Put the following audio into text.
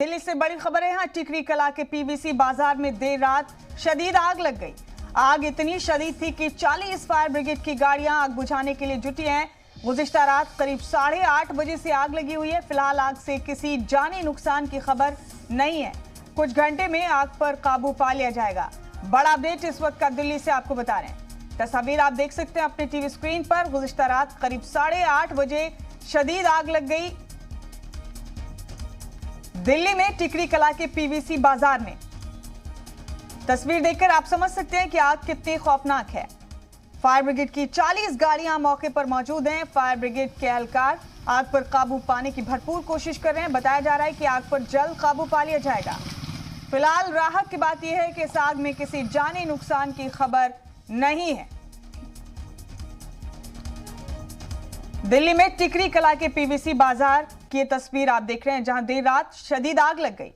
दिल्ली से बड़ी खबर है। यहाँ टिकरी कला के पीवीसी बाजार में देर रात शदीद आग लग गई। आग इतनी शदीद थी कि 40 फायर ब्रिगेड की गाड़ियां आग बुझाने के लिए जुटी हैं। गुज़िश्ता रात करीब 8:30 बजे से आग लगी हुई है। फिलहाल आग से किसी जानी नुकसान की खबर नहीं है। कुछ घंटे में आग पर काबू पा लिया जाएगा। बड़ा अपडेट इस वक्त का दिल्ली से आपको बता रहे हैं। तस्वीर आप देख सकते हैं अपने टीवी स्क्रीन पर। गुज़िश्ता रात करीब 8:30 बजे शदीद आग लग गई दिल्ली में टिकरी कला के पीवीसी बाजार में। तस्वीर देखकर आप समझ सकते हैं कि आग कितनी खौफनाक है। फायर ब्रिगेड की 40 गाड़ियां मौके पर मौजूद हैं। फायर ब्रिगेड के एहलकार आग पर काबू पाने की भरपूर कोशिश कर रहे हैं। बताया जा रहा है कि आग पर जल्द काबू पा लिया जाएगा। फिलहाल राहत की बात यह है कि इस आग में किसी जानी नुकसान की खबर नहीं है। दिल्ली में टिकरी कला के पीवीसी बाजार की तस्वीर आप देख रहे हैं, जहां देर रात शदीद आग लग गई।